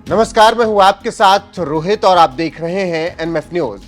नमस्कार, मैं हूं आपके साथ रोहित और आप देख रहे हैं एनएमएफ न्यूज।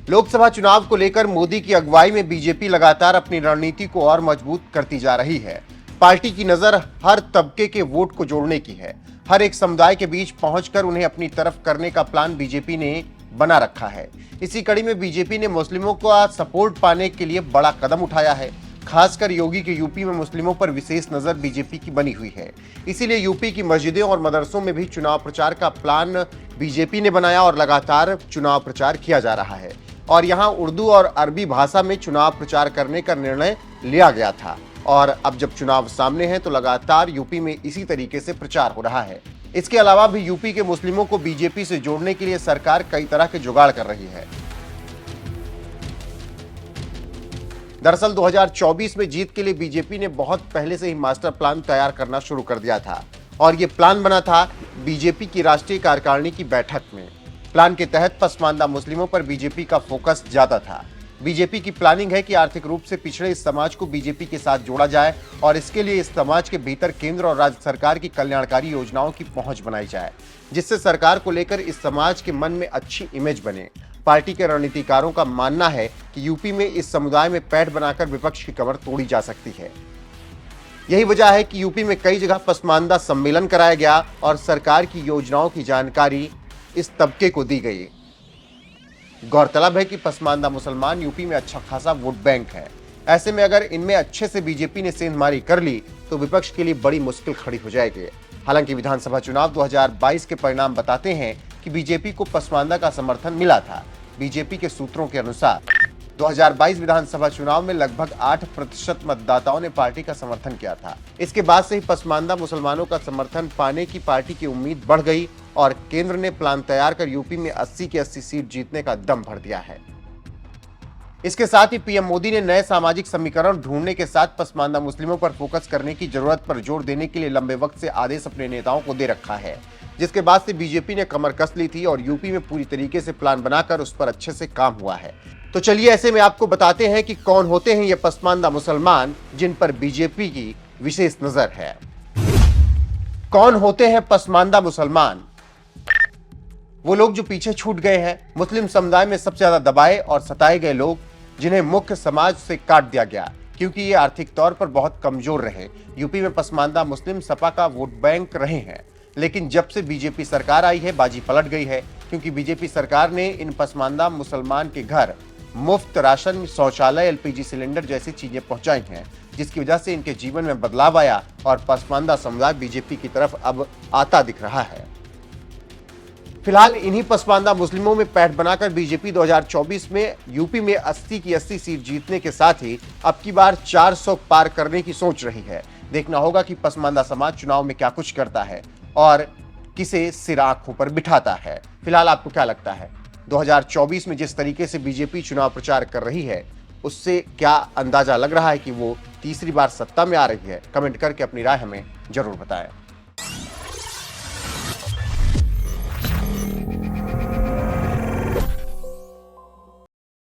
लोकसभा चुनाव को लेकर मोदी की अगुवाई में बीजेपी लगातार अपनी रणनीति को और मजबूत करती जा रही है। पार्टी की नजर हर तबके के वोट को जोड़ने की है। हर एक समुदाय के बीच पहुंचकर उन्हें अपनी तरफ करने का प्लान बीजेपी ने बना रखा है। इसी कड़ी में बीजेपी ने मुस्लिमों का सपोर्ट पाने के लिए बड़ा कदम उठाया है। खासकर योगी के यूपी में मुस्लिमों पर विशेष नजर बीजेपी की बनी हुई है। इसीलिए यूपी की मस्जिदों और मदरसों में भी चुनाव प्रचार का प्लान बीजेपी ने बनाया और लगातार चुनाव प्रचार किया जा रहा है। और यहां उर्दू और अरबी भाषा में चुनाव प्रचार करने का निर्णय लिया गया था और अब जब चुनाव सामने है तो लगातार यूपी में इसी तरीके से प्रचार हो रहा है। इसके अलावा भी यूपी के मुस्लिमों को बीजेपी से जोड़ने के लिए सरकार कई तरह के जुगाड़ कर रही है। दरअसल 2024 में जीत के लिए बीजेपी ने बहुत पहले से ही मास्टर प्लान तैयार करना शुरू कर दिया था और ये प्लान बना था बीजेपी की राष्ट्रीय कार्यकारिणी की बैठक में। प्लान के तहत पसमानदा मुस्लिमों पर बीजेपी का फोकस ज्यादा था। बीजेपी की प्लानिंग है कि आर्थिक रूप से पिछड़े इस समाज को बीजेपी के साथ जोड़ा जाए और इसके लिए इस समाज के भीतर केंद्र और राज्य सरकार की कल्याणकारी योजनाओं की पहुंच बनाई जाए, जिससे सरकार को लेकर इस समाज के मन में अच्छी इमेज बने। पार्टी के रणनीतिकारों का मानना है कि यूपी में इस समुदाय में पैठ बनाकर विपक्ष की कमर तोड़ी जा सकती है। यही वजह है कि यूपी में कई जगह पसमानदा सम्मेलन कराया गया और सरकार की योजनाओं की जानकारी इस तबके को दी गई। गौरतलब है कि पसमानदा मुसलमान यूपी में अच्छा खासा वोट बैंक है। ऐसे में अगर इनमें अच्छे से बीजेपी ने सेंधमारी कर ली तो विपक्ष के लिए बड़ी मुश्किल खड़ी हो जाएगी। हालांकि विधानसभा चुनाव 2022 के परिणाम बताते हैं कि बीजेपी को पसमानदा का समर्थन मिला था। बीजेपी के सूत्रों के अनुसार 2022 विधानसभा चुनाव में लगभग 8% मतदाताओं ने पार्टी का समर्थन किया था। इसके बाद से ही पसमानदा मुसलमानों का समर्थन पाने की पार्टी की उम्मीद बढ़ गई और केंद्र ने प्लान तैयार कर यूपी में 80 की 80 सीट जीतने का दम भर दिया है। इसके साथ ही पीएम मोदी ने नए सामाजिक समीकरण ढूंढने के साथ पसमानदा मुस्लिमों पर फोकस करने की जरूरत पर जोर देने के लिए लंबे वक्त से आदेश अपने नेताओं को दे रखा है, जिसके बाद से बीजेपी ने कमर कस ली थी और यूपी में पूरी तरीके से प्लान बनाकर उस पर अच्छे से काम हुआ है। तो चलिए ऐसे में आपको बताते हैं कि कौन होते हैं ये पसमानदा मुसलमान जिन पर बीजेपी की विशेष नजर है। कौन होते हैं पसमानदा मुसलमान? वो लोग जो पीछे छूट गए हैं, मुस्लिम समुदाय में सबसे ज्यादा दबाए और सताए गए लोग, जिन्हें मुख्य समाज से काट दिया गया क्योंकि ये आर्थिक तौर पर बहुत कमजोर रहे। यूपी में पसमानदा मुस्लिम सपा का वोट बैंक रहे हैं, लेकिन जब से बीजेपी सरकार आई है बाजी पलट गई है, क्योंकि बीजेपी सरकार ने इन पसमानदा मुसलमान के घर मुफ्त राशन, शौचालय, एलपीजी सिलेंडर जैसी चीजें पहुंचाई हैं, जिसकी वजह से इनके जीवन में बदलाव आया और पसमानदा समुदाय बीजेपी की तरफ अब आता दिख रहा है। फिलहाल इन्हीं पसमानदा मुस्लिमों में पैठ बनाकर बीजेपी 2024 में यूपी में 80 की 80 सीट जीतने के साथ ही अब की बार 400 पार करने की सोच रही है। देखना होगा कि पसमानदा समाज चुनाव में क्या कुछ करता है और किसे सिर आंखों पर बिठाता है। फिलहाल आपको क्या लगता है, 2024 में जिस तरीके से बीजेपी चुनाव प्रचार कर रही है उससे क्या अंदाजा लग रहा है कि वो तीसरी बार सत्ता में आ रही है? कमेंट करके अपनी राय हमें जरूर बताएं।